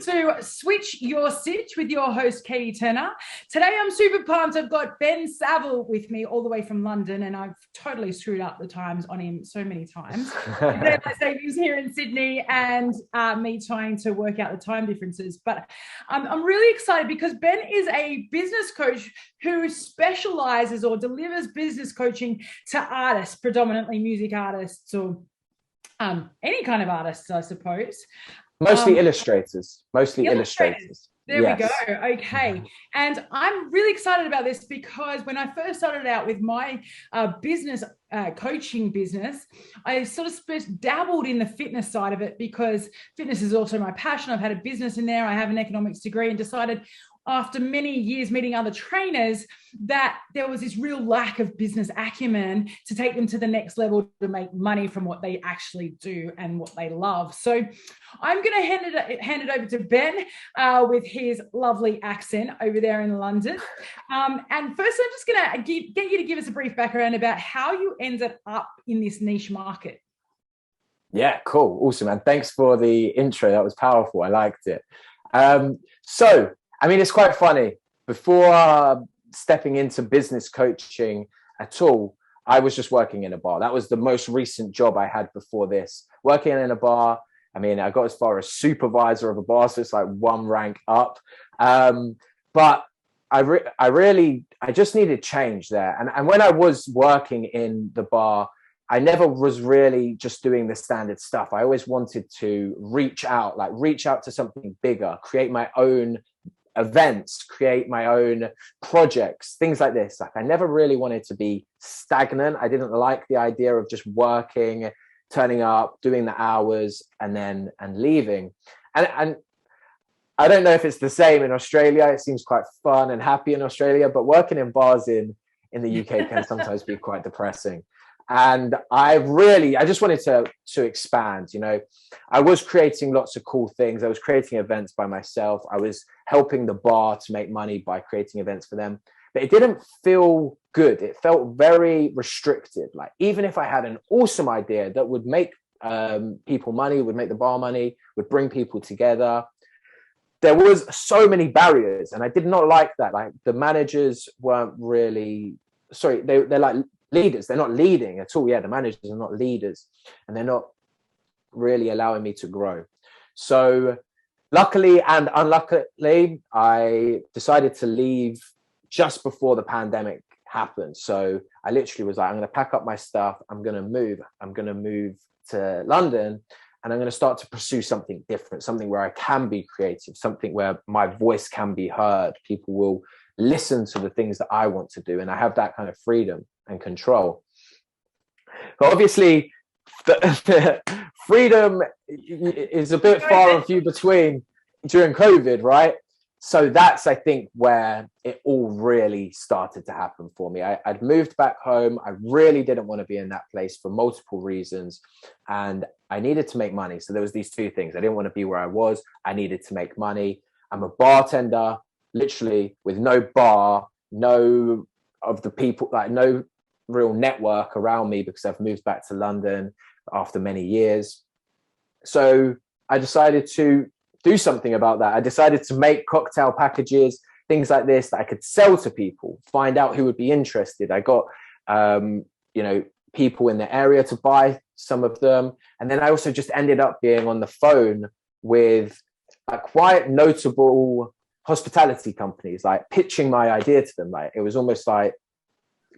welcome to Switch Your Sitch with your host, Katie Turner. Today I'm super pumped. I've got Ben Saville with me all the way from London, and I've totally screwed up the times on him so many times. Daylight savings here in Sydney and me trying to work out the time differences. But I'm really excited because Ben is a business coach who specializes or delivers business coaching to artists, predominantly music artists or any kind of artists, I suppose. Mostly illustrators. There we go. Okay. And I'm really excited about this because when I first started out with my business coaching business, I sort of dabbled in the fitness side of it because fitness is also my passion. I've had a business in there. I have an economics degree and decided after many years meeting other trainers that there was this real lack of business acumen to take them to the next level to make money from what they actually do and what they love. So I'm going to hand it over to Ben with his lovely accent over there in London. And first, I'm just going to get you to give us a brief background about how you ended up in this niche market. Yeah, cool. Awesome, man. Thanks for the intro. That was powerful. I liked it. It's quite funny. Before stepping into business coaching at all, I was just working in a bar. That was the most recent job I had before this. Working in a bar. I got as far as supervisor of a bar, so it's like one rank up. But I just needed change there. And when I was working in the bar, I never was really just doing the standard stuff. I always wanted to reach out to something bigger, create my own events, create my own projects, things like this. Like I never really wanted to be stagnant. I didn't like the idea of just working, turning up, doing the hours and leaving. And I don't know if it's the same in Australia. It seems quite fun and happy in Australia, but working in bars in the UK can sometimes be quite depressing. And I just wanted to expand. I was creating lots of cool things. I was creating events by myself. I was helping the bar to make money by creating events for them, but it didn't feel good. It felt very restricted. Like even if I had an awesome idea that would make people money, would make the bar money, would bring people together, there was so many barriers, and I did not like that. Like the managers weren't really they're like leaders. They're not leading at all. Yeah, the managers are not leaders, and they're not really allowing me to grow. So luckily and unluckily, I decided to leave just before the pandemic happened. So I literally was like, I'm going to pack up my stuff. I'm going to move to London, and I'm going to start to pursue something different, something where I can be creative, something where my voice can be heard. People will listen to the things that I want to do, and I have that kind of freedom and control. But obviously the freedom is a bit far and few between during COVID, right? So that's, I think, where it all really started to happen for me. I'd moved back home. I really didn't want to be in that place for multiple reasons, and I needed to make money. So there was these two things. I didn't want to be where I was. I needed to make money. I'm a bartender, literally, with no bar, no of the people, like no real network around me because I've moved back to London after many years. So I decided to do something about that. I decided to make cocktail packages, things like this that I could sell to people, find out who would be interested. I got, people in the area to buy some of them. And then I also just ended up being on the phone with quite notable hospitality companies, like pitching my idea to them. Like it was almost like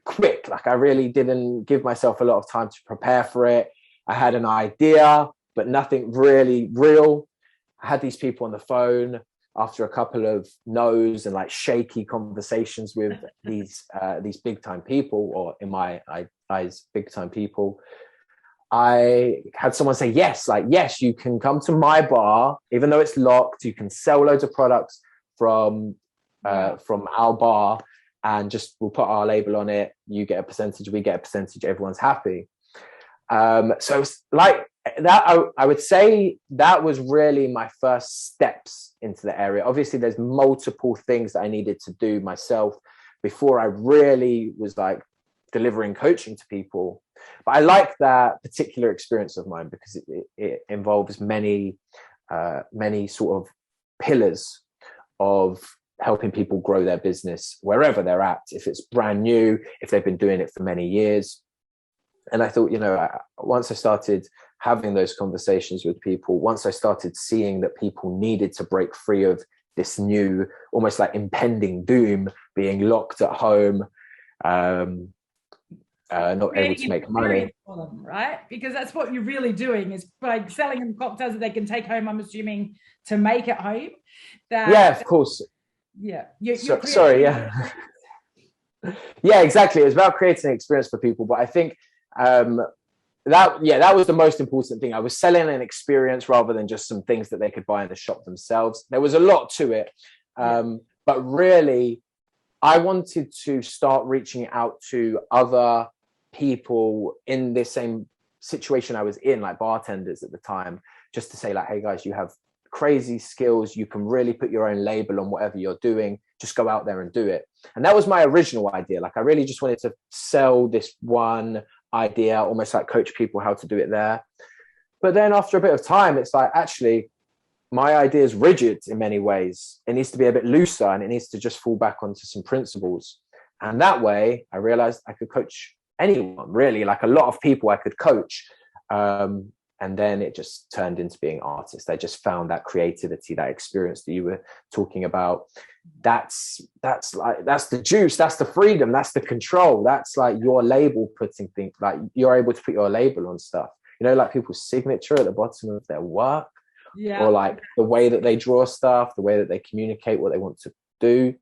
quick. Like I really didn't give myself a lot of time to prepare for it. I had an idea, but nothing really real. I had these people on the phone after a couple of no's and like shaky conversations with these big time people, or in my eyes, big time people. I had someone say, yes, you can come to my bar, even though it's locked. You can sell loads of products from our bar, and just we'll put our label on it. You get a percentage, we get a percentage. Everyone's happy. So it's like that. I would say that was really my first steps into the area. Obviously, there's multiple things that I needed to do myself before I really was like delivering coaching to people. But I like that particular experience of mine because it involves many sort of pillars of helping people grow their business wherever they're at, if it's brand new, if they've been doing it for many years. And I thought, once I started having those conversations with people, once I started seeing that people needed to break free of this new, almost like impending doom, being locked at home, not able to make money. For them, right? Because that's what you're really doing, is like selling them cocktails that they can take home, I'm assuming, to make at home. Yeah, of course. Yeah. Sorry, yeah. Yeah, exactly. It was about creating an experience for people. But I think that was the most important thing. I was selling an experience rather than just some things that they could buy in the shop themselves. There was a lot to it. But really, I wanted to start reaching out to other people in this same situation I was in, like bartenders at the time, just to say like, hey guys, you have crazy skills. You can really put your own label on whatever you're doing. Just go out there and do it. And that was my original idea. Like I really just wanted to sell this one idea, almost like coach people how to do it there. But then after a bit of time, it's like, actually, my idea is rigid in many ways. It needs to be a bit looser and it needs to just fall back onto some principles. And that way I realized I could coach anyone, really, like a lot of people I could coach. And then it just turned into being artists. I just found that creativity, that experience that you were talking about. That's the juice, that's the freedom, that's the control. That's like your label putting things, like you're able to put your label on stuff, like people's signature at the bottom of their work. Yeah. Or like the way that they draw stuff, the way that they communicate what they want to do.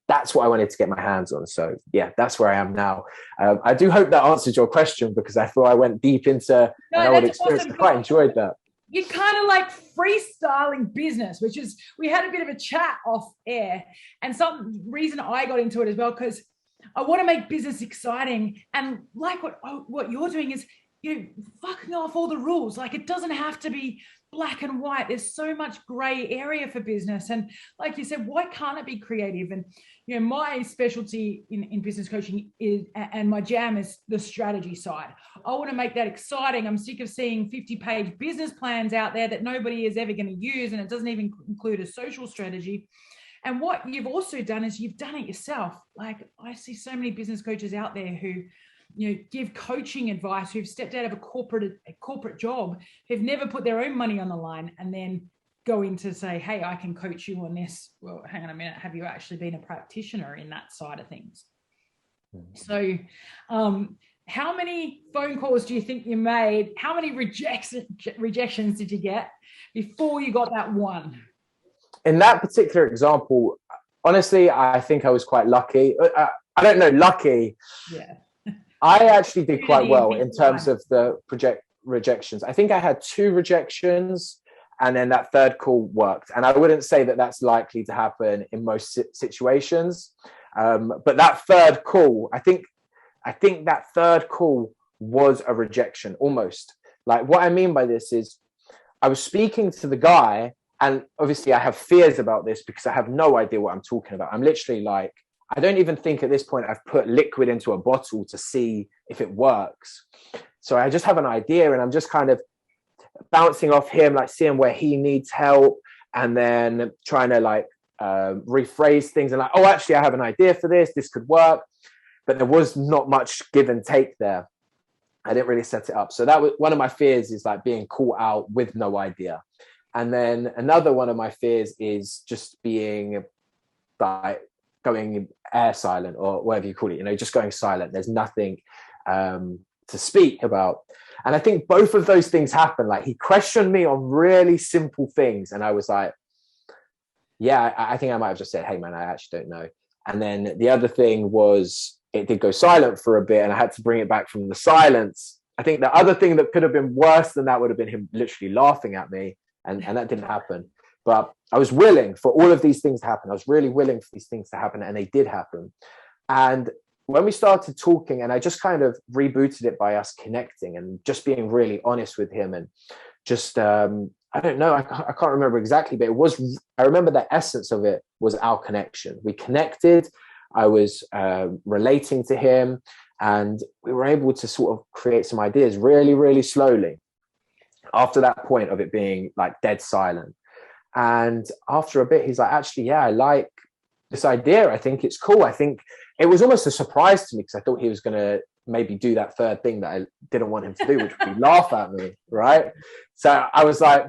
That's what I wanted to get my hands on. So yeah, that's where I am now. I do hope that answered your question, because I thought I went deep into my old experience. Awesome. I quite enjoyed that. You're kind of like freestyling business, which is, we had a bit of a chat off air, and some reason I got into it as well, because I want to make business exciting. And like what you're doing is you're fucking off all the rules. Like it doesn't have to be black and white. There's so much gray area for business. And like you said, why can't it be creative? And, my specialty in business coaching is, and my jam is the strategy side. I want to make that exciting. I'm sick of seeing 50-page business plans out there that nobody is ever going to use. And it doesn't even include a social strategy. And what you've also done is you've done it yourself. Like I see so many business coaches out there who, give coaching advice, who've stepped out of a corporate job, who've never put their own money on the line, and then go in to say, hey, I can coach you on this. Well, hang on a minute. Have you actually been a practitioner in that side of things? So how many phone calls do you think you made? How many rejections did you get before you got that one? In that particular example, honestly, I think I was quite lucky. I don't know, lucky. Yeah. I actually did quite well in terms of the rejections. I think I had 2 rejections, and then that third call worked. And I wouldn't say that that's likely to happen in most situations. But that third call, I think that third call was a rejection almost. Like what I mean by this is I was speaking to the guy, and obviously I have fears about this because I have no idea what I'm talking about. I'm literally like, I don't even think at this point I've put liquid into a bottle to see if it works. So I just have an idea, and I'm just kind of bouncing off him, like seeing where he needs help, and then trying to like rephrase things and like, oh, actually I have an idea for this. This could work. But there was not much give and take there. I didn't really set it up. So that was one of my fears, is like being caught out with no idea. And then another one of my fears is just being like going air silent, or whatever you call it, just going silent. There's nothing to speak about. And I think both of those things happened. Like he questioned me on really simple things, and I was like, yeah, I think I might have just said, hey man, I actually don't know. And then the other thing was it did go silent for a bit, and I had to bring it back from the silence. I think the other thing that could have been worse than that would have been him literally laughing at me, and that didn't happen. But I was willing for all of these things to happen. I was really willing for these things to happen, and they did happen. And when we started talking, and I just kind of rebooted it by us connecting and just being really honest with him, and just, I don't know, I can't remember exactly, but I remember the essence of it was our connection. We connected. I was relating to him, and we were able to sort of create some ideas really, really slowly after that point of it being like dead silent. And after a bit, he's like, actually, yeah, I like this idea. I think it's cool. I think it was almost a surprise to me because I thought he was going to maybe do that third thing that I didn't want him to do, which would be laugh at me, right? So I was like,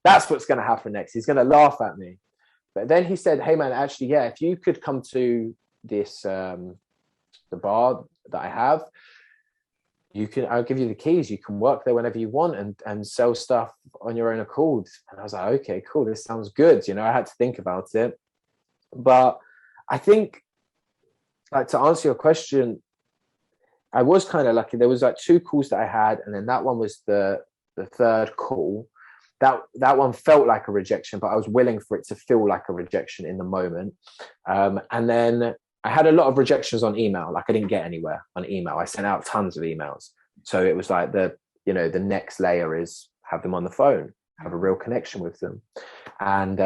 that's what's going to happen next. He's going to laugh at me. But then he said, hey, man, actually, yeah, if you could come to this, the bar that I have, I'll give you the keys. You can work there whenever you want and sell stuff on your own accord. And I was like, okay, cool. This sounds good. You know, I had to think about it. But I think, like, to answer your question, I was kind of lucky. There was like 2 calls that I had, and then that one was the third call. That one felt like a rejection, but I was willing for it to feel like a rejection in the moment. And then I had a lot of rejections on email. Like, I didn't get anywhere on email. I sent out tons of emails. So it was like the next layer is have them on the phone, have a real connection with them. And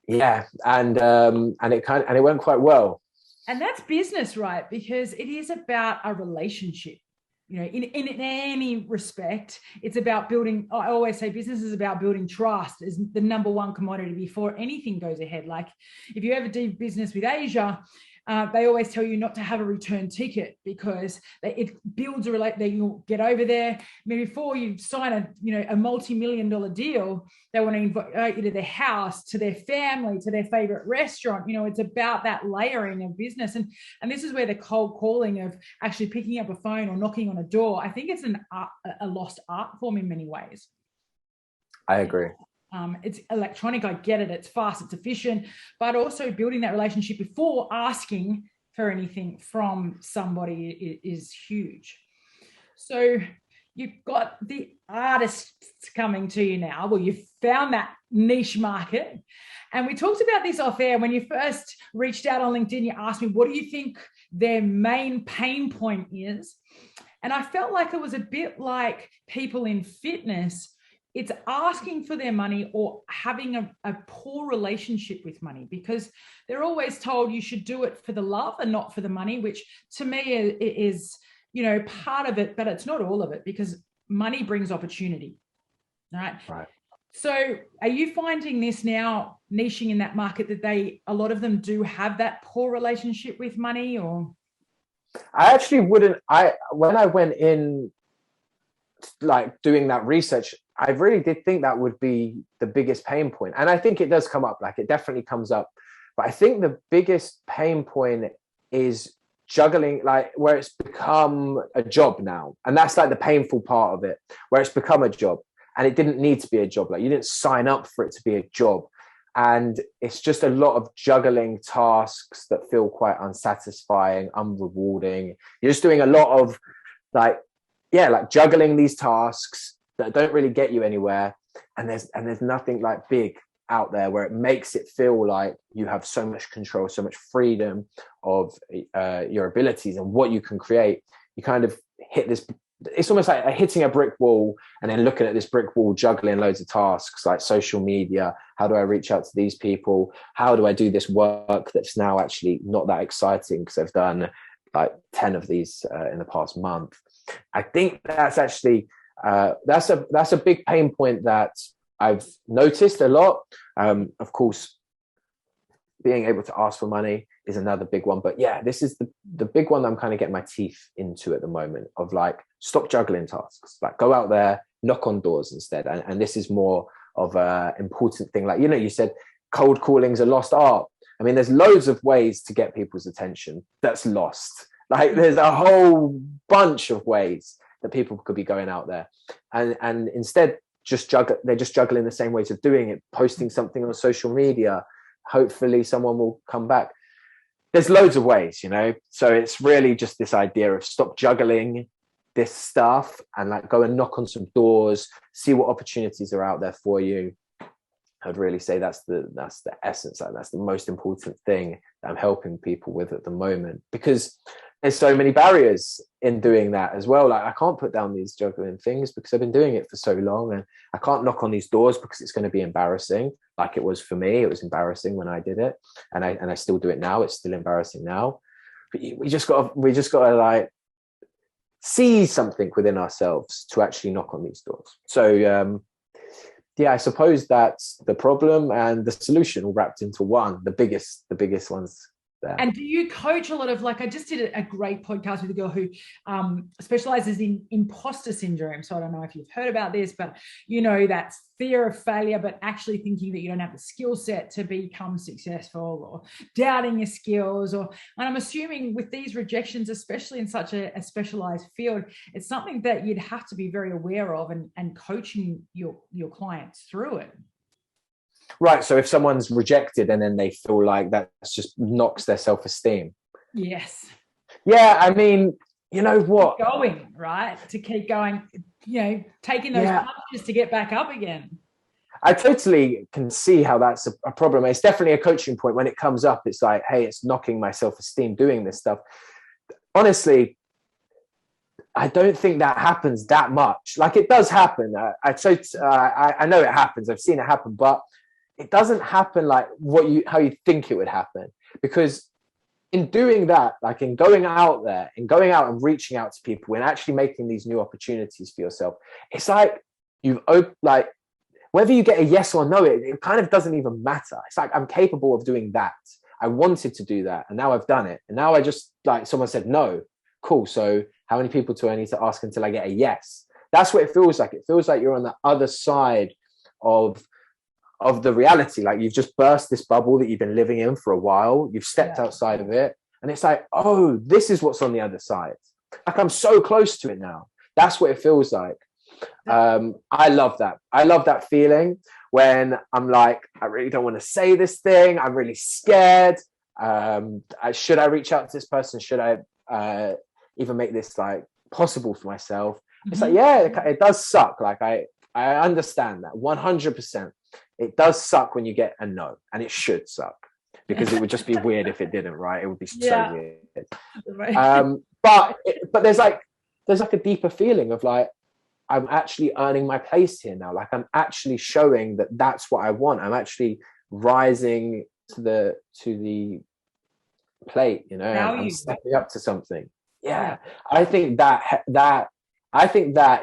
it went quite well. And that's business, right? Because it is about a relationship. You know, in any respect, it's about building. I always say business is about building trust is the number one commodity before anything goes ahead. Like, if you ever do business with Asia, they always tell you not to have a return ticket because it builds a relate that you'll get over there. Maybe before you sign a multi-million-dollar deal, they want to invite you to their house, to their family, to their favorite restaurant. You know, it's about that layering of business. And this is where the cold calling of actually picking up a phone or knocking on a door, I think it's a lost art form in many ways. I agree. It's electronic. I get it. It's fast. It's efficient. But also building that relationship before asking for anything from somebody is huge. So you've got the artists coming to you now. Well, you've found that niche market. And we talked about this off air. When you first reached out on LinkedIn, you asked me, what do you think their main pain point is? And I felt like it was a bit like people in fitness. It's asking for their money or having a poor relationship with money, because they're always told you should do it for the love and not for the money, which to me is part of it, but it's not all of it, because money brings opportunity. Right. So are you finding this now niching in that market that a lot of them do have that poor relationship with money? Or I actually wouldn't. When I went in, like, doing that research, I really did think that would be the biggest pain point. And I think it does come up, like, it definitely comes up. But I think the biggest pain point is juggling, like, where it's become a job now. And that's like the painful part of it, where it's become a job and it didn't need to be a job. Like, you didn't sign up for it to be a job. And it's just a lot of juggling tasks that feel quite unsatisfying, unrewarding. You're just doing a lot of like juggling these tasks that don't really get you anywhere. And there's nothing like big out there where it makes it feel like you have so much control, so much freedom of your abilities and what you can create. You kind of hit this, it's almost like hitting a brick wall and then looking at this brick wall, juggling loads of tasks like social media. How do I reach out to these people? How do I do this work that's now actually not that exciting because I've done like 10 of these in the past month? I think that's actually that's a big pain point that I've noticed a lot. Of course, being able to ask for money is another big one. But yeah, this is the big one that I'm kind of getting my teeth into at the moment, of like, stop juggling tasks, like go out there, knock on doors instead. And this is more of a important thing. Like, you said cold calling is a lost art. I mean, there's loads of ways to get people's attention that's lost. Like, there's a whole bunch of ways that people could be going out there. And instead, they're just juggling the same ways of doing it, posting something on social media. Hopefully someone will come back. There's loads of ways, so it's really just this idea of stop juggling this stuff and like go and knock on some doors, see what opportunities are out there for you. I'd really say that's the essence. That's the most important thing that I'm helping people with at the moment, because there's so many barriers in doing that as well. Like, I can't put down these juggling things because I've been doing it for so long, and I can't knock on these doors because it's going to be embarrassing. Like it was for me, it was embarrassing when I did it, and I still do it now. It's still embarrassing now. But we just got to like see something within ourselves to actually knock on these doors. So yeah, I suppose that's the problem and the solution all wrapped into one, the biggest ones there. And do you coach a lot of, like, I just did a great podcast with a girl who specializes in imposter syndrome. So I don't know if you've heard about this, but that's fear of failure, but actually thinking that you don't have the skill set to become successful, or doubting your skills. And I'm assuming with these rejections, especially in such a specialized field, it's something that you'd have to be very aware of and coaching your clients through it. Right. So if someone's rejected and then they feel like that just knocks their self-esteem. Yes. Yeah. I mean, you know what? Keep going, right? To keep going, taking those punches to get back up again. I totally can see how that's a problem. It's definitely a coaching point when it comes up. It's like, hey, it's knocking my self-esteem doing this stuff. Honestly, I don't think that happens that much. Like, it does happen. I know it happens. I've seen it happen, but it doesn't happen like how you think it would happen. Because in doing that, like in going out there and reaching out to people and actually making these new opportunities for yourself, it's like whether you get a yes or no, it kind of doesn't even matter. It's like, I'm capable of doing that. I wanted to do that, and now I've done it. And now I just, like, someone said no. Cool. So how many people do I need to ask until I get a yes? That's what it feels like. It feels like you're on the other side of the reality. Like, you've just burst this bubble that you've been living in for a while. You've stepped outside of it, and it's like, oh, this is what's on the other side. Like, I'm so close to it now. That's what it feels like. I love that. I love that feeling when I'm like, I really don't want to say this thing. I'm really scared. Should I reach out to this person? Should I even make this like possible for myself? It's like, yeah, it does suck. Like, I understand that 100%. It does suck when you get a no, and it should suck, because it would just be weird if it didn't, right? It would be so weird. Right. But there's a deeper feeling of like, I'm actually earning my place here now. Like, I'm actually showing that that's what I want. I'm actually rising to the plate, I'm stepping up to something. Yeah. I think that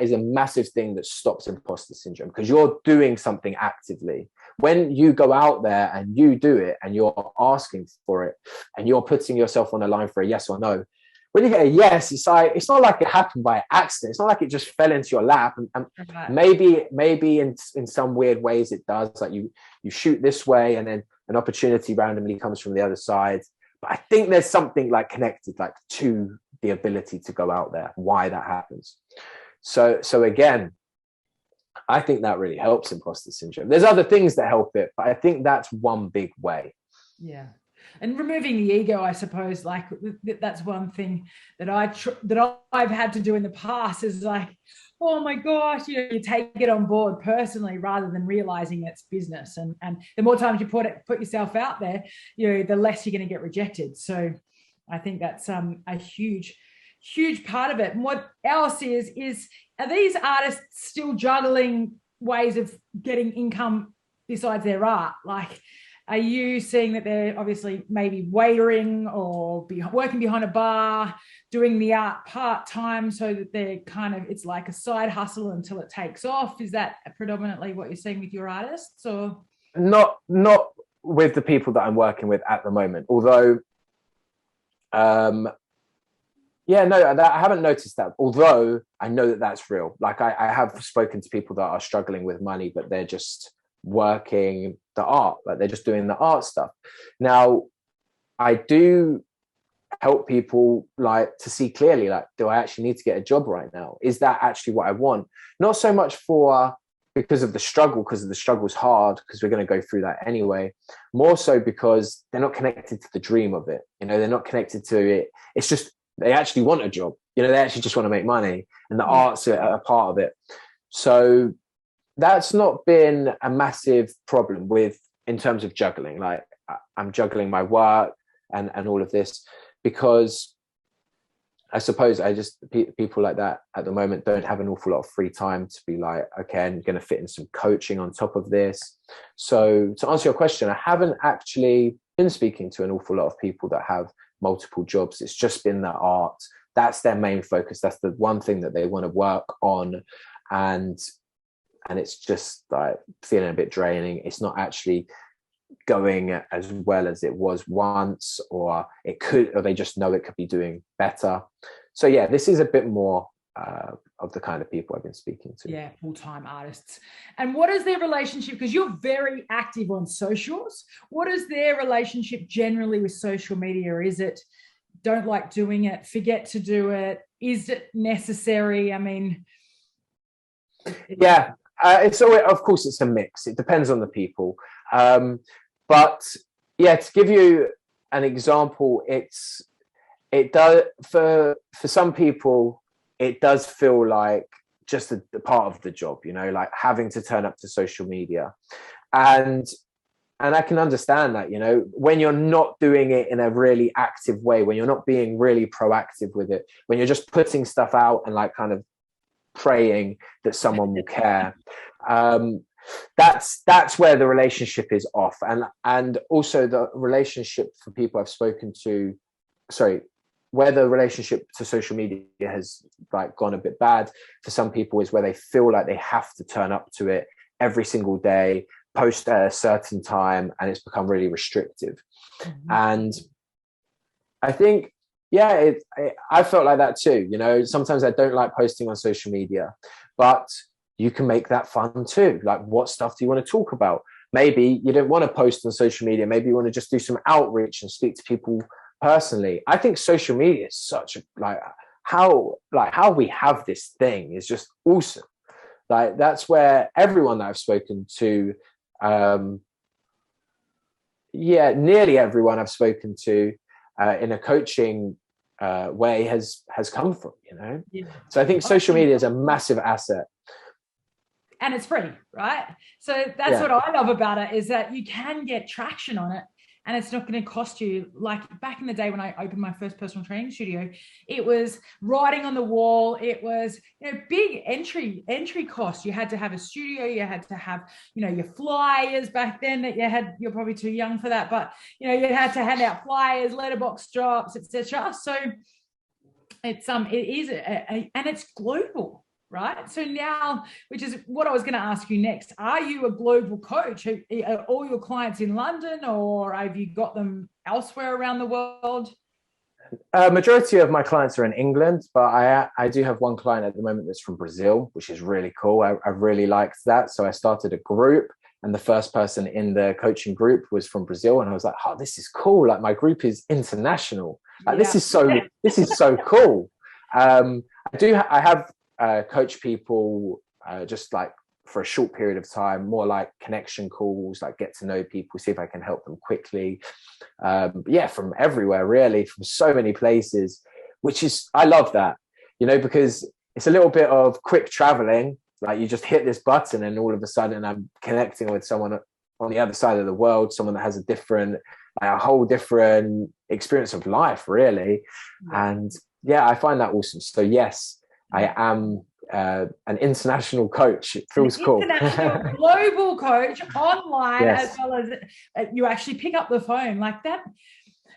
is a massive thing that stops imposter syndrome, because you're doing something actively. When you go out there and you do it and you're asking for it and you're putting yourself on the line for a yes or no, when you get a yes, it's not like it happened by accident. It's not like it just fell into your lap. And maybe in some weird ways it does. Like, you shoot this way and then an opportunity randomly comes from the other side. But I think there's something like connected, like, to the ability to go out there, why that happens. So again, I think that really helps imposter syndrome. There's other things that help it, but I think that's one big way. Yeah. And removing the ego, I suppose, like, that's one thing that I've had to do in the past, is like, oh my gosh, you take it on board personally rather than realizing it's business. And the more times you put yourself out there, the less you're going to get rejected. So I think that's a huge part of it. And what else is are these artists still juggling ways of getting income besides their art? Like, are you seeing that they're obviously maybe waitering or working behind a bar, doing the art part-time, so that they're kind of, it's like a side hustle until it takes off? Is that predominantly what you're seeing with your artists? Or not with the people that I'm working with at the moment, although I haven't noticed that, although I know that that's real. Like, I have spoken to people that are struggling with money, but they're just working the art, like, they're just doing the art stuff. Now, I do help people, like, to see clearly, like, do I actually need to get a job right now? Is that actually what I want? Not so much because of the struggle, because the struggle's hard, because we're going to go through that anyway. More so because they're not connected to the dream of it. They're not connected to it. It's just, they actually want a job. They actually just want to make money, and the art's a part of it. So that's not been a massive problem in terms of juggling. Like, I'm juggling my work and all of this, because I suppose people like that at the moment don't have an awful lot of free time to be like, okay, I'm going to fit in some coaching on top of this. So to answer your question, I haven't actually been speaking to an awful lot of people that have multiple jobs. It's just been the art. That's their main focus. That's the one thing that they want to work on. And and it's just like feeling a bit draining. It's not actually going as well as it was once, or they just know it could be doing better. So yeah, this is a bit more of the kind of people I've been speaking to. Yeah, full-time artists. And what is their relationship? Because you're very active on socials. What is their relationship generally with social media? Is it don't like doing it, forget to do it? Is it necessary? I mean, yeah, it's always, of course, it's a mix. It depends on the people. But yeah, to give you an example, it does for some people, it does feel like just a part of the job, you know, like having to turn up to social media. And I can understand that, you know, when you're not doing it in a really active way, when you're not being really proactive with it, when you're just putting stuff out and like kind of praying that someone will care, that's where the relationship is off. And also the relationship for people I've spoken to, where the relationship to social media has like gone a bit bad for some people is where they feel like they have to turn up to it every single day, post at a certain time, and it's become really restrictive. Mm-hmm. And I think, yeah, I felt like that too. You know, sometimes I don't like posting on social media, but you can make that fun too. Like, what stuff do you want to talk about? Maybe you don't want to post on social media. Maybe you want to just do some outreach and speak to people personally. I think social media is such a how we have this thing is just awesome. Like, that's where everyone that I've spoken to, nearly everyone I've spoken to in a coaching way has come from, you know. Yeah. So I think social media is a massive asset. And it's free, right? So that's what I love about it, is that you can get traction on it, and it's not going to cost you. Like back in the day when I opened my first personal training studio, it was writing on the wall. It was, you know, big entry cost. You had to have a studio. You had to have, you know, your flyers back then that you had. You're probably too young for that, but you know, you had to hand out flyers, letterbox drops, etc. So it's it is and it's global. Right. So now, which is what I was going to ask you next. Are you a global coach? Are all your clients in London, or have you got them elsewhere around the world? Majority of my clients are in England, but I do have one client at the moment that's from Brazil, which is really cool. I really liked that. So I started a group, and the first person in the coaching group was from Brazil. And I was like, oh, this is cool. Like, my group is international. Like, this is so cool. I have coach people just like for a short period of time, more like connection calls, like get to know people, see if I can help them quickly. From everywhere, really, from so many places, which is, I love that, you know, because it's a little bit of quick traveling. Like, you just hit this button and all of a sudden I'm connecting with someone on the other side of the world, someone that has a whole different experience of life, really. And yeah, I find that awesome. So yes, I am an international coach. It feels cool. International global coach online, as well as you actually pick up the phone like that.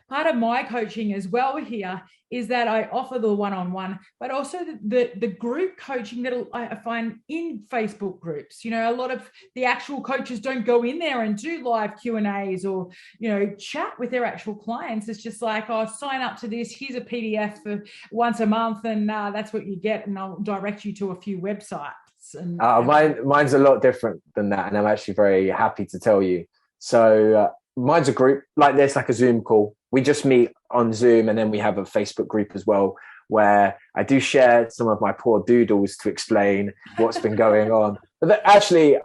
Part of my coaching as well here is that I offer the one-on-one, but also the group coaching that I find in Facebook groups. You know, a lot of the actual coaches don't go in there and do live Q&As or, you know, chat with their actual clients. It's just like, oh, sign up to this. Here's a PDF for once a month, and that's what you get, and I'll direct you to a few websites. And mine's a lot different than that, and I'm actually very happy to tell you. So mine's a group like this, like a Zoom call. We just meet on Zoom, and then we have a Facebook group as well, where I do share some of my poor doodles to explain what's been going on. But actually,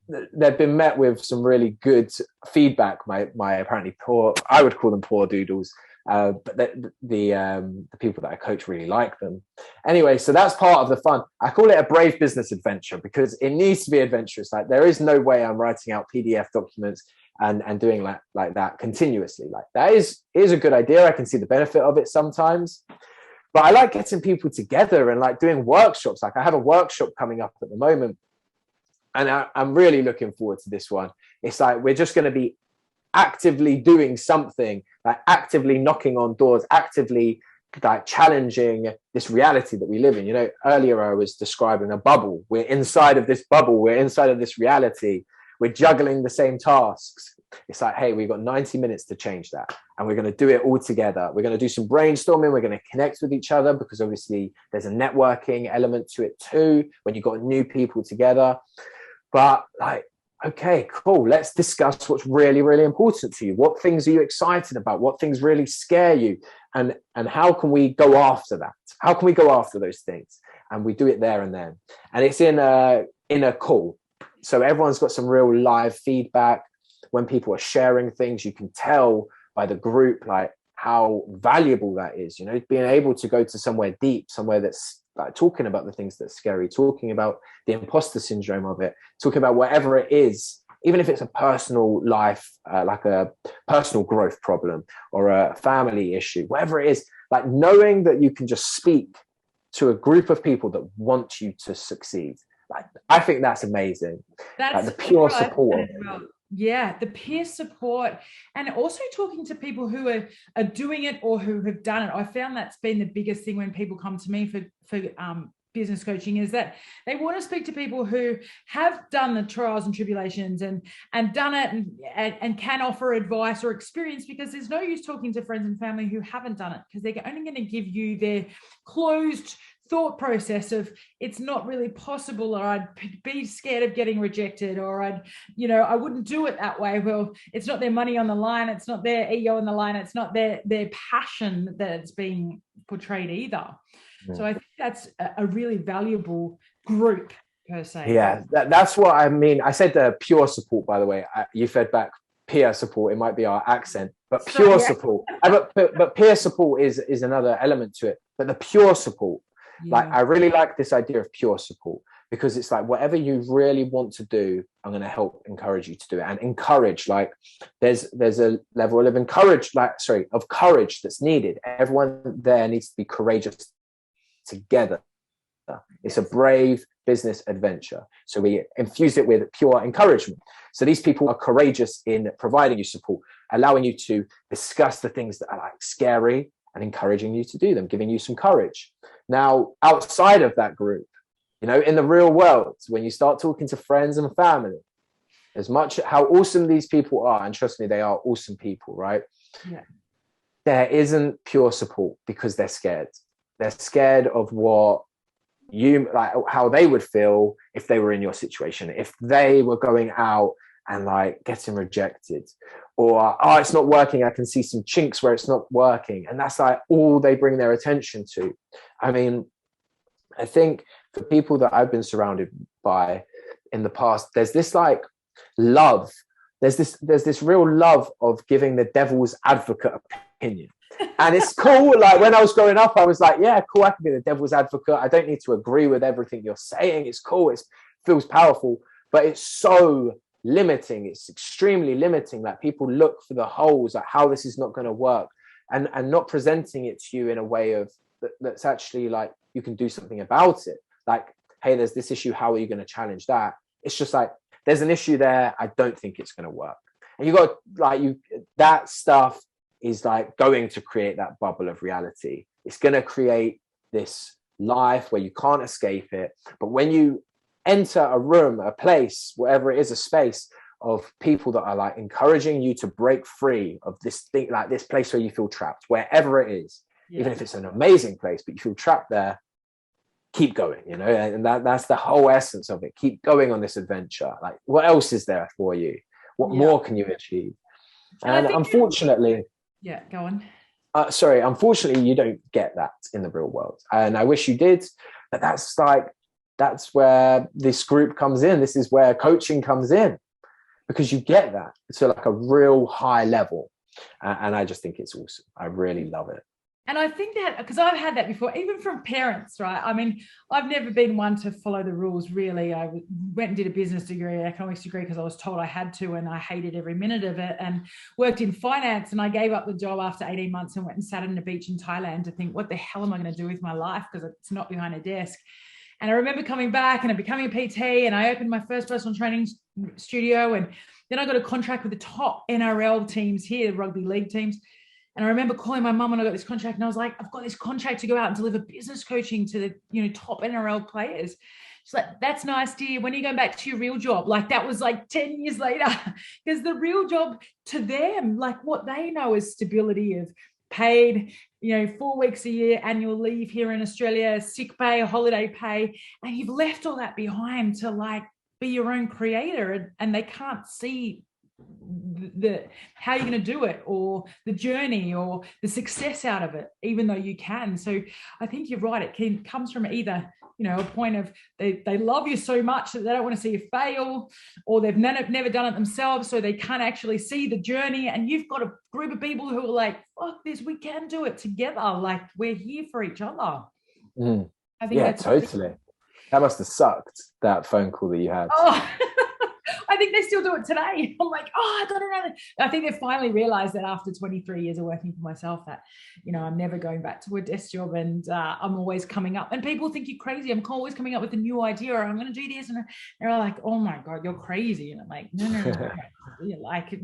they've been met with some really good feedback. My apparently poor, I would call them poor doodles, but the people that I coach really like them. Anyway, so that's part of the fun. I call it a brave business adventure because it needs to be adventurous. Like, there is no way I'm writing out PDF documents and doing like that continuously. Like, that is a good idea. I can see the benefit of it sometimes, but I like getting people together and like doing workshops. Like, I have a workshop coming up at the moment, and I'm really looking forward to this one. It's like, we're just going to be actively doing something, like actively knocking on doors, actively like challenging this reality that we live in. You know, earlier I was describing a bubble. We're inside of this bubble. We're inside of this reality. We're juggling the same tasks. It's like, hey, we've got 90 minutes to change that. And we're going to do it all together. We're going to do some brainstorming. We're going to connect with each other, because obviously there's a networking element to it too, when you've got new people together. But like, okay, cool. Let's discuss what's really, really important to you. What things are you excited about? What things really scare you? And how can we go after that? How can we go after those things? And we do it there and then. And it's in a call. So everyone's got some real live feedback. When people are sharing things, you can tell by the group, like, how valuable that is, you know, being able to go to somewhere deep, somewhere that's like talking about the things that's scary, talking about the imposter syndrome of it, talking about whatever it is, even if it's a personal life, like a personal growth problem or a family issue, whatever it is, like knowing that you can just speak to a group of people that want you to succeed. Like, I think that's amazing. That's like the pure support. Yeah, the peer support, and also talking to people who are doing it or who have done it. I found that's been the biggest thing when people come to me for business coaching, is that they want to speak to people who have done the trials and tribulations and done it and can offer advice or experience, because there's no use talking to friends and family who haven't done it, because they're only going to give you their closed thought process of, it's not really possible, or I'd be scared of getting rejected, or I wouldn't do it that way. Well, it's not their money on the line, it's not their ego on the line, it's not their passion that's being portrayed either. So I think that's a really valuable group per se. Yeah, that's what I mean. I said the pure support, by the way. You fed back peer support. It might be our accent, but pure support. But peer support is another element to it. But the pure support, like, I really like this idea of pure support, because it's like, whatever you really want to do, I'm going to help encourage you to do it. And encourage, like, there's a level of of courage that's needed. Everyone there needs to be courageous together. It's a brave business adventure. So we infuse it with pure encouragement. So these people are courageous in providing you support, allowing you to discuss the things that are like scary, and encouraging you to do them, giving you some courage. Now, outside of that group, you know, in the real world, when you start talking to friends and family, as much how awesome these people are, and trust me, they are awesome people, right? Yeah. There isn't pure support, because they're scared. They're scared of what how they would feel if they were in your situation, if they were going out and like getting rejected, or it's not working, I can see some chinks where it's not working, and that's like all they bring their attention to. I mean, I think for people that I've been surrounded by in the past, there's this like love, there's this real love of giving the devil's advocate opinion. And it's cool. Like, when I was growing up, I was like, yeah, cool, I can be the devil's advocate. I don't need to agree with everything you're saying. It's cool. It feels powerful, but it's so limiting. It's extremely limiting. Like, people look for the holes, like how this is not going to work, and not presenting it to you in a way of that's actually like, you can do something about it. Like, hey, there's this issue. How are you going to challenge that? It's just like, there's an issue there. I don't think it's going to work. And you got like, that stuff is like going to create that bubble of reality. It's going to create this life where you can't escape it. But when you enter a room, a place, wherever it is, a space of people that are like encouraging you to break free of this thing, like this place where you feel trapped, wherever it is, even if it's an amazing place, but you feel trapped there, keep going, you know, and that's the whole essence of it. Keep going on this adventure. Like, what else is there for you? What more can you achieve? And unfortunately, go on. Unfortunately, you don't get that in the real world. And I wish you did, but that's where this group comes in. This is where coaching comes in, because you get that to like a real high level. And I just think it's awesome. I really love it. And I think that, because I've had that before, even from parents, right? I mean, I've never been one to follow the rules, really. I went and did a business degree, an economics degree, because I was told I had to, and I hated every minute of it, and worked in finance. And I gave up the job after 18 months and went and sat on a beach in Thailand to think, what the hell am I going to do with my life? Because it's not behind a desk. And I remember coming back and becoming a PT, and I opened my first personal training studio. And then I got a contract with the top NRL teams here, the rugby league teams. And I remember calling my mum when I got this contract, and I was like, I've got this contract to go out and deliver business coaching to the, you know, top NRL players. She's like, that's nice, dear. When are you going back to your real job? Like, that was like 10 years later. Because the real job to them, like what they know is stability of paid, you know, 4 weeks a year, annual leave here in Australia, sick pay, holiday pay. And you've left all that behind to like be your own creator, and they can't see the how you're going to do it, or the journey, or the success out of it, even though you can. So I think you're right. It comes from either, you know, a point of they love you so much that they don't want to see you fail, or they've never done it themselves, so they can't actually see the journey. And you've got a group of people who are like, fuck this, we can do it together, like we're here for each other. I think that's totally. That must have sucked, that phone call that you had. Oh. I think they still do it today. I'm like, oh, I got another. I think they've finally realized that after 23 years of working for myself that, you know, I'm never going back to a desk job, and I'm always coming up. And people think you're crazy. I'm always coming up with a new idea, or I'm going to do this. And they're like, oh my God, you're crazy. And I'm like, no. Like,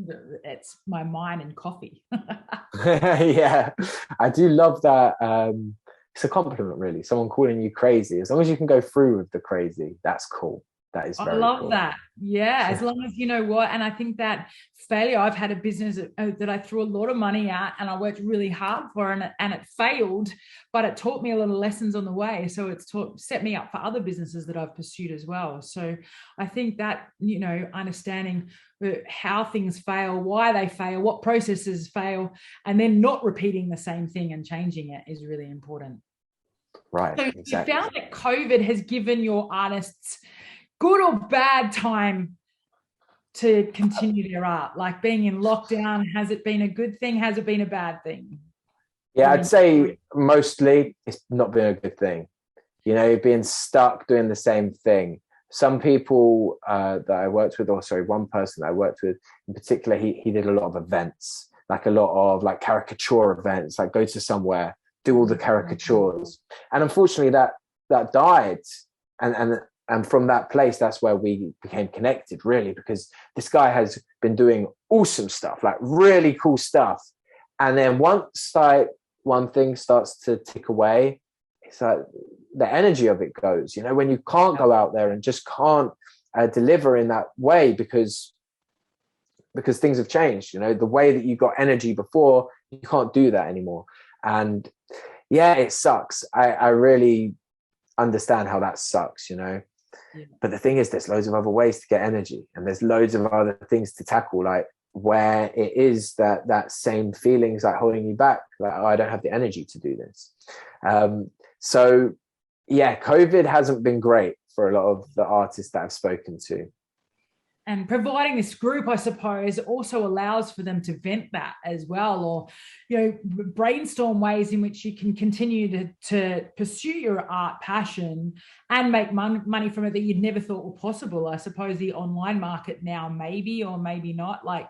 it's my mind and coffee. Yeah, I do love that. It's a compliment, really. Someone calling you crazy. As long as you can go through with the crazy, that's cool. That is very I love cool. that. Yeah, as long as you know what. And I think that failure, I've had a business that I threw a lot of money at and I worked really hard for, and it failed, but it taught me a lot of lessons on the way. So it's set me up for other businesses that I've pursued as well. So I think that, you know, understanding how things fail, why they fail, what processes fail, and then not repeating the same thing and changing it is really important. Right. So exactly. you found that COVID has given your artists good or bad time to continue their art? Like being in lockdown, has it been a good thing? Has it been a bad thing? Yeah, I'd say mostly it's not been a good thing. You know, being stuck doing the same thing. Some people that I worked with, or sorry, one person I worked with in particular, he did a lot of events, like a lot of like caricature events, like go to somewhere, do all the caricatures. And unfortunately that died. And from that place, that's where we became connected, really, because this guy has been doing awesome stuff, like really cool stuff. And then once like one thing starts to tick away, it's like the energy of it goes, you know, when you can't go out there and just can't deliver in that way because things have changed, you know, the way that you got energy before, you can't do that anymore. And yeah, it sucks. I really understand how that sucks, you know. Yeah. But the thing is, there's loads of other ways to get energy, and there's loads of other things to tackle, like where it is that same feelings like holding you back, like, oh, I don't have the energy to do this. So yeah, COVID hasn't been great for a lot of the artists that I've spoken to. And providing this group, I suppose, also allows for them to vent that as well, or, you know, brainstorm ways in which you can continue to pursue your art passion and make money from it that you'd never thought were possible. I suppose the online market now, maybe, or maybe not. Like,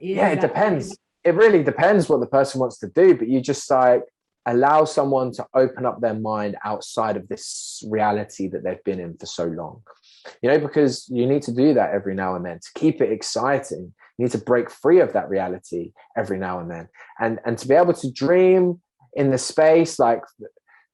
yeah, it depends. It really depends what the person wants to do, but you just like allow someone to open up their mind outside of this reality that they've been in for so long. You know, because you need to do that every now and then to keep it exciting. You need to break free of that reality every now and then, and to be able to dream in the space, like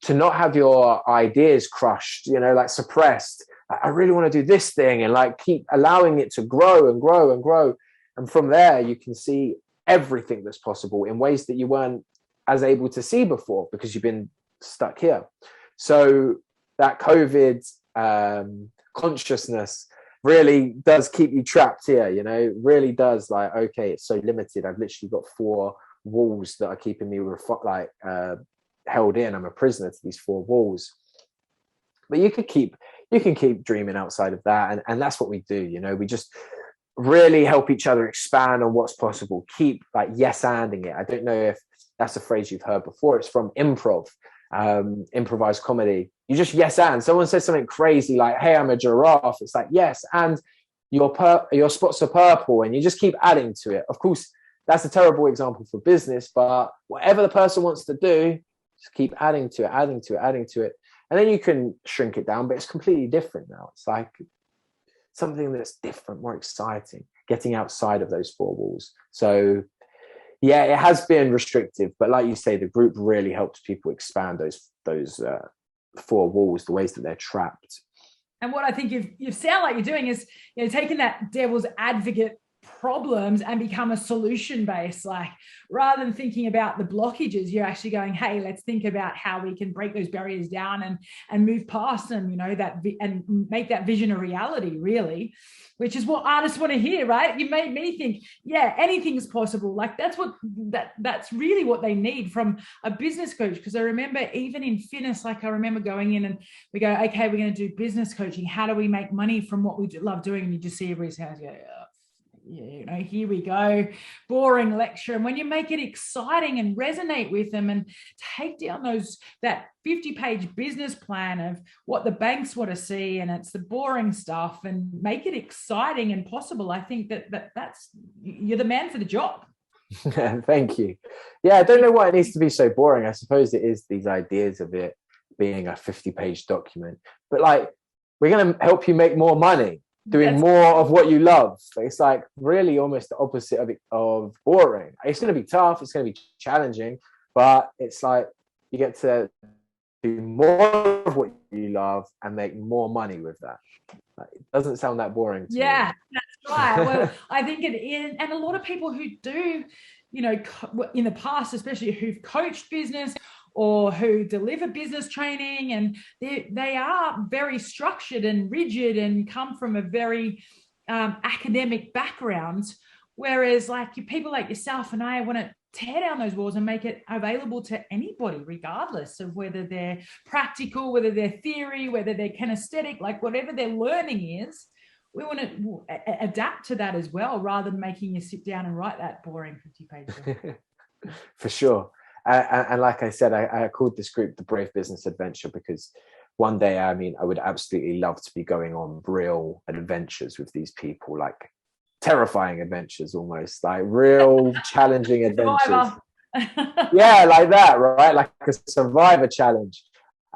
to not have your ideas crushed, you know, like suppressed. I really want to do this thing, and like keep allowing it to grow and grow and grow. And from there, you can see everything that's possible in ways that you weren't as able to see before because you've been stuck here. So that COVID consciousness really does keep you trapped here, you know, it really does. Like, okay, it's so limited. I've literally got 4 walls that are keeping me held in. I'm a prisoner to these 4 walls. But you can keep dreaming outside of that, and that's what we do, you know. We just really help each other expand on what's possible. Keep like yes-anding it. I don't know if that's a phrase you've heard before. It's from improv. Improvised comedy. You just yes and someone says something crazy like, hey, I'm a giraffe. It's like, yes, and your spots are purple, and you just keep adding to it. Of course, that's a terrible example for business, but whatever the person wants to do, just keep adding to it. And then you can shrink it down, but it's completely different now. It's like something that's different, more exciting, getting outside of those 4 walls. So Yeah, it has been restrictive, but like you say, the group really helps people expand those four walls, the ways that they're trapped. And what I think you sound like you're doing is, taking that devil's advocate problems and become a solution based, like rather than thinking about the blockages, you're actually going, hey, let's think about how we can break those barriers down and move past them, and make that vision a reality, really, which is what artists want to hear, right? You made me think, yeah, anything's possible. Like that's really what they need from a business coach. Because I remember even in fitness, like I remember going in and we go, okay, we're going to do business coaching. How do we make money from what we love doing? And you just see everybody's hands go, here we go, boring lecture. And when you make it exciting and resonate with them and take down that 50-page business plan of what the banks want to see, and it's the boring stuff, and make it exciting and possible, I think that's you're the man for the job. Thank you. Yeah, I don't know why it needs to be so boring. I suppose it is these ideas of it being a 50-page document, but like, we're going to help you make more money doing more of what you love. It's like really almost the opposite of boring. It's going to be tough, it's going to be challenging, but it's like you get to do more of what you love and make more money with that. Like, it doesn't sound that boring to me. That's right. Well, I think it is. And a lot of people who do, in the past, especially who've coached business or who deliver business training, and they are very structured and rigid and come from a very academic background, whereas like people like yourself and I want to tear down those walls and make it available to anybody, regardless of whether they're practical, whether they're theory, whether they're kinesthetic, like whatever their learning is. We want to adapt to that as well, rather than making you sit down and write that boring 50-page. For sure. And like I said, I called this group the Brave Business Adventure because one day, I would absolutely love to be going on real adventures with these people, like terrifying adventures, almost like real challenging adventures. Yeah, like that, right? Like a survivor challenge.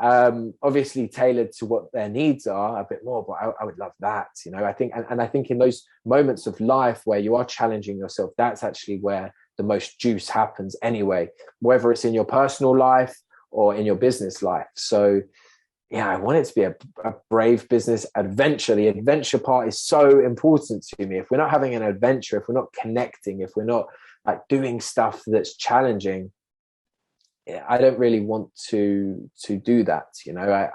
Obviously tailored to what their needs are a bit more, but I would love that. I think, and I think in those moments of life where you are challenging yourself, that's actually where the most juice happens anyway, whether it's in your personal life or in your business life. So yeah, I want it to be a brave business adventure. The adventure part is so important to me. If we're not having an adventure, if we're not connecting, if we're not like doing stuff that's challenging, I don't really want to do that.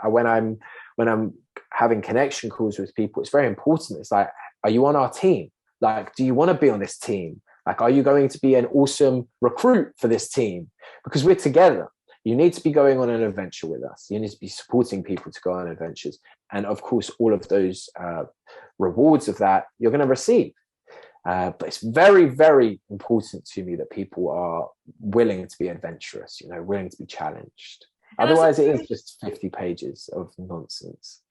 When I'm having connection calls with people, it's very important. It's like, are you on our team? Like, do you want to be on this team? Like, are you going to be an awesome recruit for this team? Because we're together. You need to be going on an adventure with us. You need to be supporting people to go on adventures. And of course, all of those rewards of that, you're going to receive. But it's very, very important to me that people are willing to be adventurous, willing to be challenged. Otherwise, it is just 50 pages of nonsense.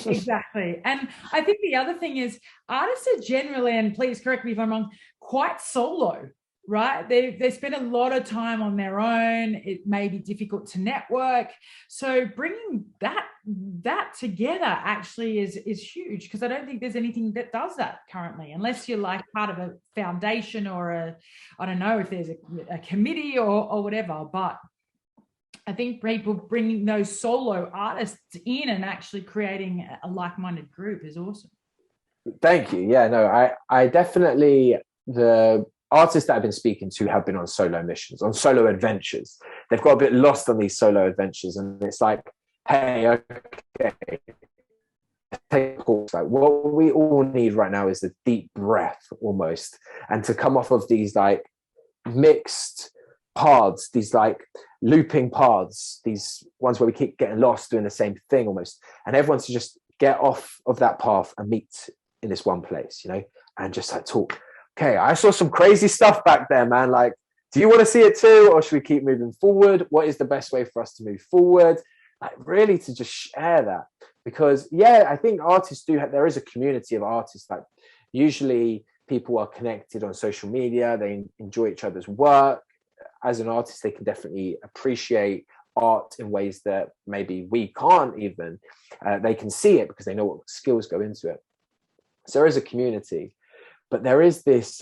Exactly. And I think the other thing is artists are generally, and please correct me if I'm wrong, quite solo, right? They spend a lot of time on their own. It may be difficult to network. So bringing that together actually is huge, because I don't think there's anything that does that currently, unless you're like part of a foundation or I don't know if there's a committee or whatever. But I think people bringing those solo artists in and actually creating a like-minded group is awesome. Thank you. Yeah, no, I definitely, the artists that I've been speaking to have been on solo missions, on solo adventures. They've got a bit lost on these solo adventures, and it's like, hey, okay, take a pause. Like, what we all need right now is a deep breath, almost, and to come off of these like mixed paths, these like looping paths, these ones where we keep getting lost doing the same thing almost, and everyone to just get off of that path and meet in this one place, and just like talk. Okay, I saw some crazy stuff back there, man. Like, do you want to see it too, or should we keep moving forward? What is the best way for us to move forward? Like, really to just share that, because yeah, I think artists there is a community of artists. Like, usually people are connected on social media, they enjoy each other's work. As an artist, they can definitely appreciate art in ways that maybe we can't even. They can see it because they know what skills go into it. So there is a community, but there is this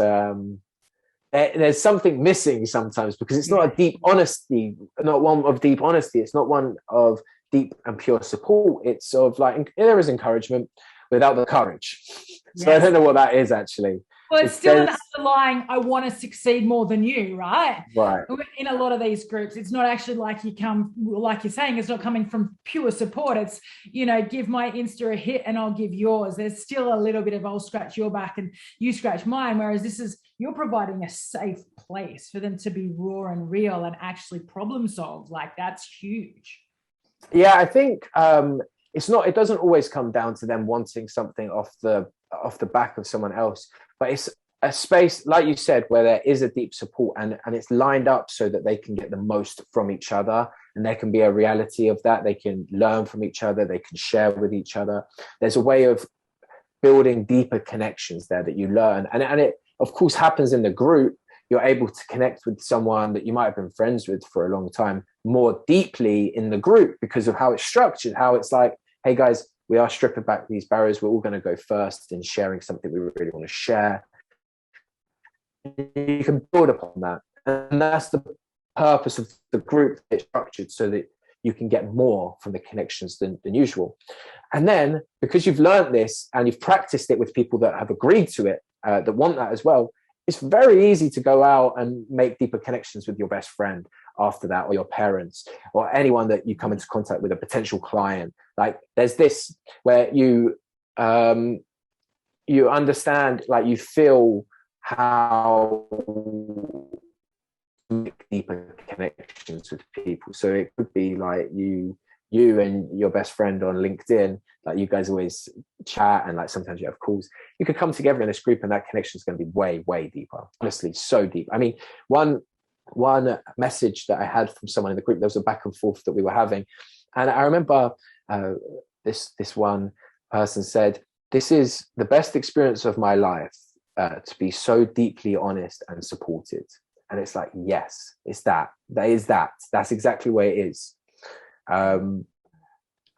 there's something missing sometimes, because it's not a deep honesty, not one of deep honesty. It's not one of deep and pure support. It's sort of like, there is encouragement without the courage. So I don't know what that is actually. Well, it's still an underlying, I want to succeed more than you, right? Right. In a lot of these groups, it's not actually like like you're saying, it's not coming from pure support. It's, give my Insta a hit and I'll give yours. There's still a little bit of I'll scratch your back and you scratch mine. Whereas you're providing a safe place for them to be raw and real and actually problem solve. Like, that's huge. Yeah, I think it doesn't always come down to them wanting something off the back of someone else, but it's a space, like you said, where there is a deep support and it's lined up so that they can get the most from each other, and there can be a reality of that. They can learn from each other, they can share with each other. There's a way of building deeper connections there that you learn, and it of course happens in the group. You're able to connect with someone that you might have been friends with for a long time more deeply in the group because of how it's structured, how it's like, hey guys, we are stripping back these barriers. We're all going to go first in sharing something we really want to share. You can build upon that. And that's the purpose of the group. It's structured so that you can get more from the connections than usual. And then, because you've learned this and you've practiced it with people that have agreed to it, that want that as well, it's very easy to go out and make deeper connections with your best friend after that, or your parents, or anyone that you come into contact with, a potential client. Like, there's this where you understand, like, you feel how to make deeper connections with people. So it could be like you and your best friend on LinkedIn, like, you guys always chat and like sometimes you have calls. You could come together in this group and that connection is going to be way, way deeper. Honestly, so deep. I mean, one message that I had from someone in the group, there was a back and forth that we were having, and I remember this one person said, "This is the best experience of my life, to be so deeply honest and supported." And it's like, yes, it's that. That's exactly where it is. And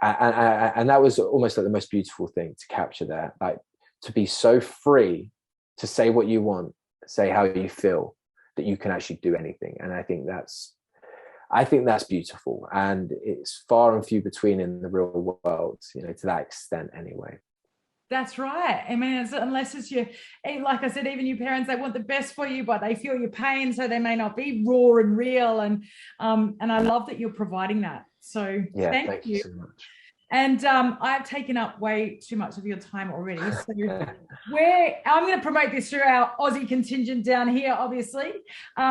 that was almost like the most beautiful thing to capture there, like, to be so free to say what you want, say how you feel, that you can actually do anything. And I think that's beautiful, and it's far and few between in the real world, to that extent anyway. That's right. I mean, unless it's like I said, even your parents, they want the best for you, but they feel your pain, so they may not be raw and real. And I love that you're providing that. So yeah, thank you so much. And I've taken up way too much of your time already. So I'm going to promote this through our Aussie contingent down here, obviously,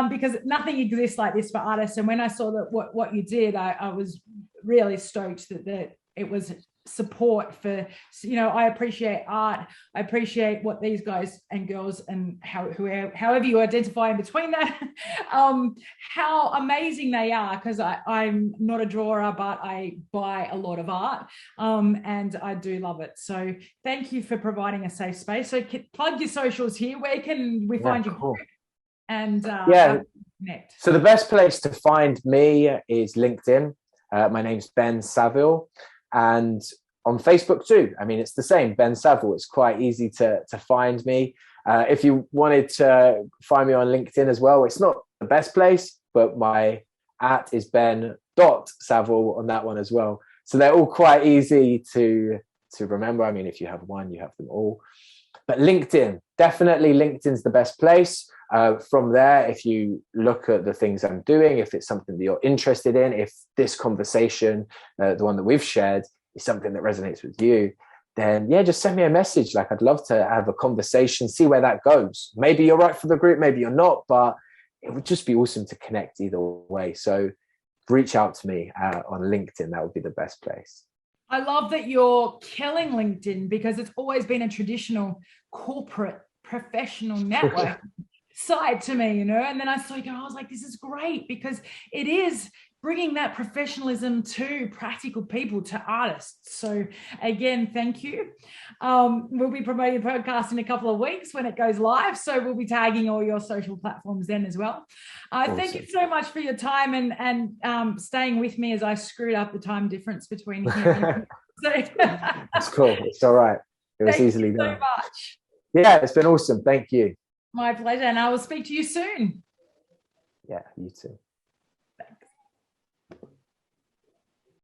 because nothing exists like this for artists. And when I saw that what you did, I was really stoked that it was support for, I appreciate art. I appreciate what these guys and girls and however you identify in between that, how amazing they are, because I'm not a drawer, but I buy a lot of art, and I do love it. So thank you for providing a safe space. So plug your socials here. Where can we find you? Cool. And connect? So the best place to find me is LinkedIn. My name's Ben Saville. And on Facebook too. I mean, it's the same, Ben Saville. It's quite easy to find me. If you wanted to find me on LinkedIn as well, it's not the best place, but my @ is ben.saville on that one as well. So they're all quite easy to remember. I mean, if you have one, you have them all. But LinkedIn, definitely LinkedIn's the best place. From there, if you look at the things I'm doing, if it's something that you're interested in, if this conversation, the one that we've shared, is something that resonates with you, then yeah, just send me a message. Like, I'd love to have a conversation, see where that goes. Maybe you're right for the group, maybe you're not, but it would just be awesome to connect either way. So reach out to me on LinkedIn. That would be the best place. I love that you're killing LinkedIn, because it's always been a traditional corporate professional network side to me, and then I saw you go, I was like, this is great, because it is bringing that professionalism to practical people, to artists. So again, thank you. We'll be promoting the podcast in a couple of weeks when it goes live, so we'll be tagging all your social platforms then as well. Awesome. Thank you so much for your time and staying with me as I screwed up the time difference between here and It's cool. It's all right. It was easily done. Thank you so much. Yeah, it's been awesome. Thank you. My pleasure. And I will speak to you soon. Yeah, you too.